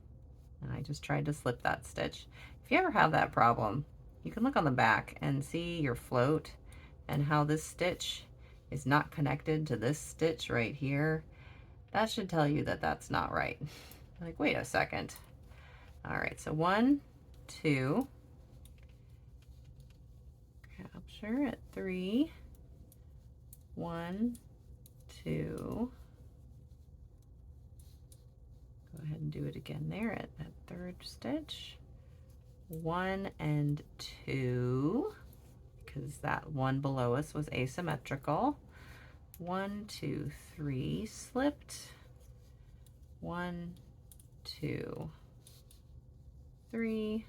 And I just tried to slip that stitch. If you ever have that problem, you can look on the back and see your float and how this stitch is not connected to this stitch right here. That should tell you that that's not right. Like, wait a second. All right, so 1, 2, capture at 3, 1, 2, go ahead and do it again there at that 3rd stitch. 1 and 2, because that one below us was asymmetrical. 1, 2, 3, slipped. 1, 2, 3,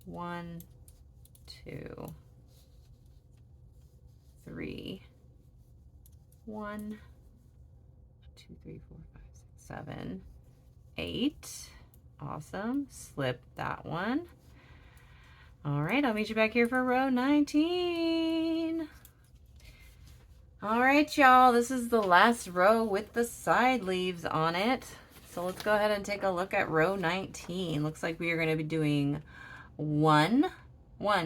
1, 2, 3, 1, 2, 3, 4, 5, 6, 7, 8. Awesome. Slip that one. All right, I'll meet you back here for row 19. All right, y'all, this is the last row with the side leaves on it. So let's go ahead and take a look at row 19. Looks like we are going to be doing 1,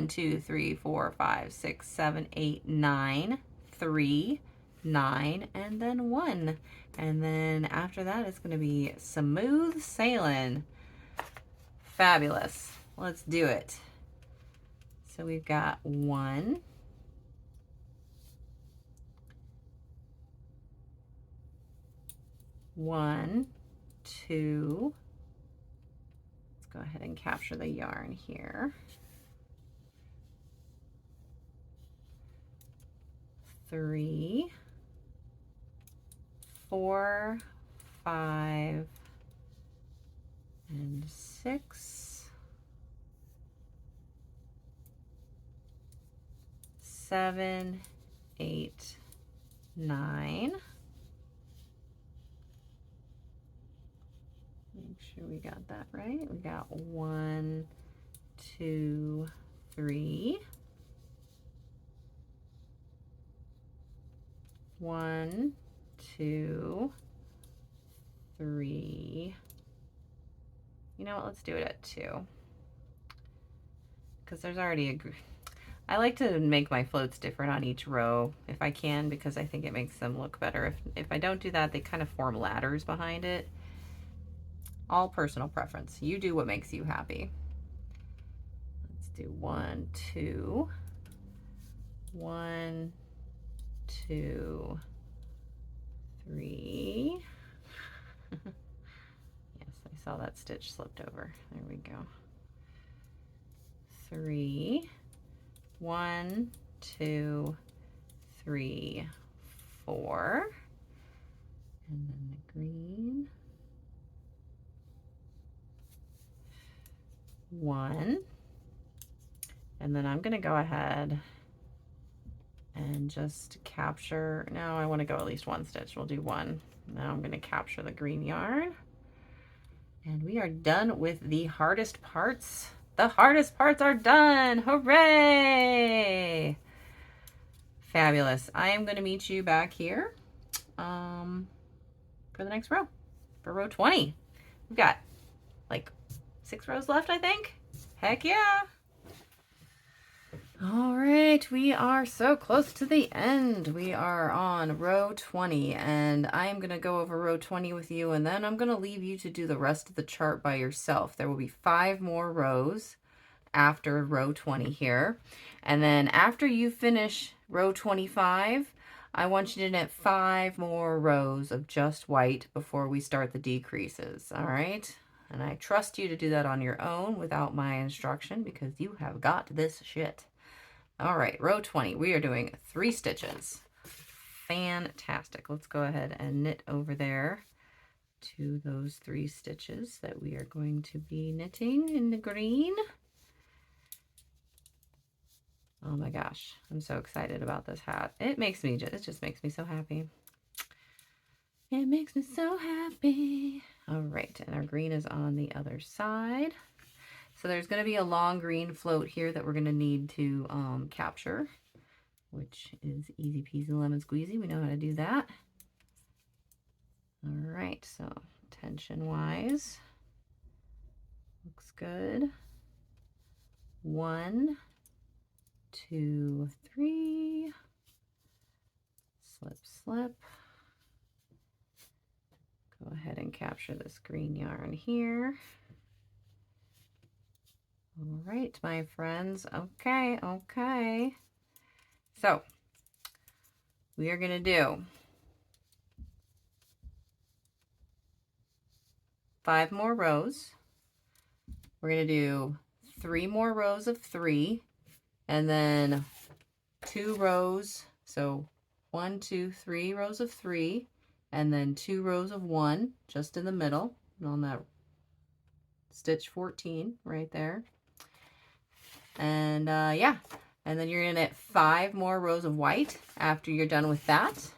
2, 3, 4, 5, 6, 7, 8, 9, 3, 9, and then 1. And then after that, it's going to be smooth sailing. Fabulous. Let's do it. So we've got 1, 1, 2. Let's go ahead and capture the yarn here. 3, 4, 5, and 6, 7, 8, 9. Make sure we got that right. We got 1, 2, 3. 1, 2, 3. You know what? Let's do it at 2. Because there's already a group. I like to make my floats different on each row if I can, because I think it makes them look better. If I don't do that, they kind of form ladders behind it. All personal preference. You do what makes you happy. Let's do 1, 2, 1, 2, 3. Yes, I saw that stitch slipped over. There we go. 3, 1, 2, 3, 4, and then the green. 1, and then I'm going to go ahead and just capture. Now I want to go at least one stitch. We'll do one. Now I'm going to capture the green yarn. And we are done with the hardest parts. The hardest parts are done. Hooray! Fabulous. I am going to meet you back here for the next row, for row 20. We've got like 6 rows left, I think. Heck yeah. All right, we are so close to the end. We are on row 20, and I'm going to go over row 20 with you, and then I'm going to leave you to do the rest of the chart by yourself. There will be 5 more rows after row 20 here. And then after you finish row 25, I want you to knit 5 more rows of just white before we start the decreases, all right? And I trust you to do that on your own without my instruction because you have got this shit. All right, row 20, we are doing 3 stitches. Fantastic. Let's go ahead and knit over there to those 3 stitches that we are going to be knitting in the green. Oh my gosh, I'm so excited about this hat. It just makes me so happy. It makes me so happy. All right, and our green is on the other side. So there's going to be a long green float here that we're going to need to capture, which is easy peasy lemon squeezy. We know how to do that. All right, so tension wise, looks good. 1, 2, 3, slip, slip. Go ahead and capture this green yarn here. All right, my friends. Okay, okay. So we are going to do 5 more rows. We're going to do 3 more rows of 3, and then 2 rows. So 1, 2, 3 rows of 3, and then 2 rows of 1 just in the middle on that stitch 14 right there. And yeah, and then you're gonna knit 5 more rows of white after you're done with that.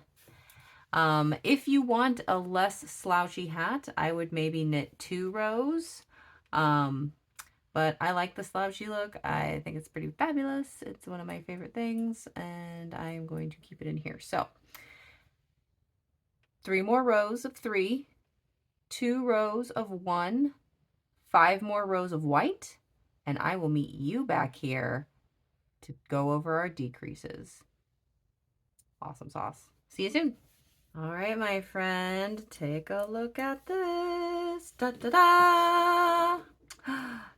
If you want a less slouchy hat, I would maybe knit 2 rows. But I like the slouchy look. I think it's pretty fabulous. It's one of my favorite things, and I am going to keep it in here. So 3 more rows of 3, 2 rows of 1, 5 more rows of white, and I will meet you back here to go over our decreases. Awesome sauce. See you soon. All right, my friend, take a look at this. Da, da, da.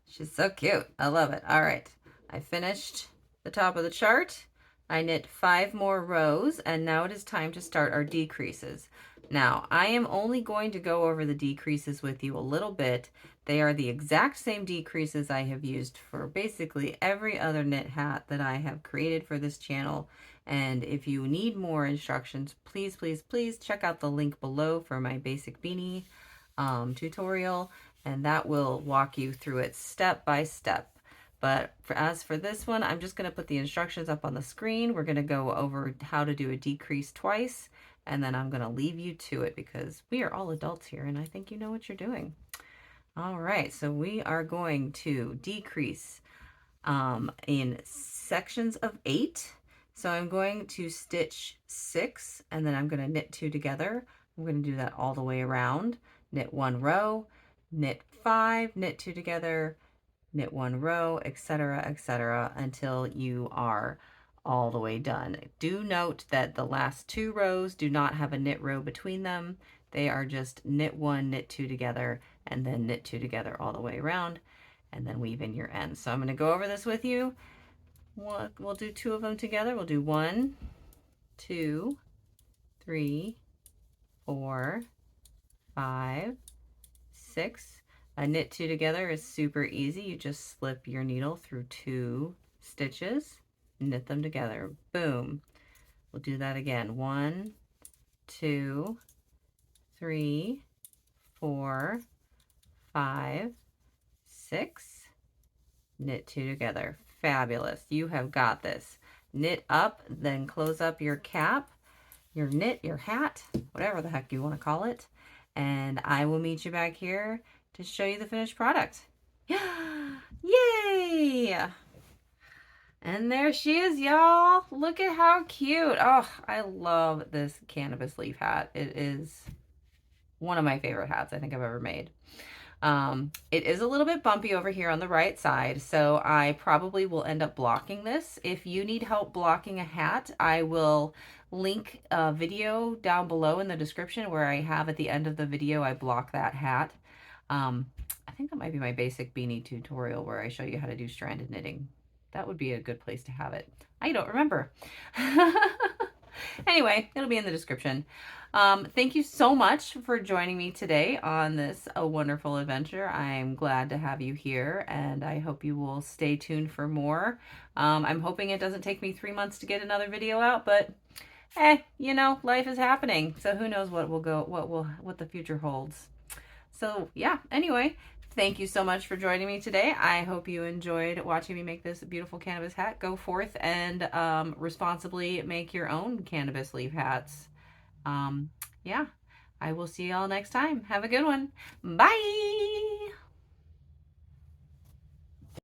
She's so cute. I love it. All right, I finished the top of the chart. I knit 5 more rows, and now it is time to start our decreases. Now, I am only going to go over the decreases with you a little bit. They are the exact same decreases I have used for basically every other knit hat that I have created for this channel. And if you need more instructions, please, please, please check out the link below for my basic beanie tutorial, and that will walk you through it step by step. But as for this one, I'm just going to put the instructions up on the screen. We're going to go over how to do a decrease twice, and then I'm going to leave you to it because we are all adults here, and I think you know what you're doing. All right, so we are going to decrease in sections of 8. So I'm going to stitch 6, and then I'm going to knit 2 together. I'm going to do that all the way around. Knit 1 row, knit 5, knit 2 together, knit 1 row, etc., until you are all the way done. Do note that the last 2 rows do not have a knit row between them. They are just knit 1, knit 2 together, and then knit 2 together all the way around, and then weave in your ends. So I'm going to go over this with you. We'll do 2 of them together. We'll do 1, 2, 3, 4, 5, 6. A knit 2 together is super easy. You just slip your needle through 2 stitches, knit them together. Boom. We'll do that again. 1, 2, 3, 4, 5, 6. Knit 2 together. Fabulous. You have got this. knit up, then close up your cap, your knit, your hat, whatever the heck you want to call it. And I will meet you back here to show you the finished product. Yay! And there she is, y'all. Look at how cute. Oh, I love this cannabis leaf hat. It is one of my favorite hats I think I've ever made. It is a little bit bumpy over here on the right side, so I probably will end up blocking this. If you need help blocking a hat, I will link a video down below in the description where I have at the end of the video, I block that hat. I think that might be my basic beanie tutorial where I show you how to do stranded knitting. That would be a good place to have it. I don't remember. Anyway, it'll be in the description. Thank you so much for joining me today on this wonderful adventure. I'm glad to have you here, and I hope you will stay tuned for more. I'm hoping it doesn't take me 3 months to get another video out, but you know, life is happening, so who knows what the future holds. So yeah, anyway, thank you so much for joining me today. I hope you enjoyed watching me make this beautiful cannabis hat. Go forth and responsibly make your own cannabis leaf hats. Yeah, I will see y'all next time. Have a good one. Bye!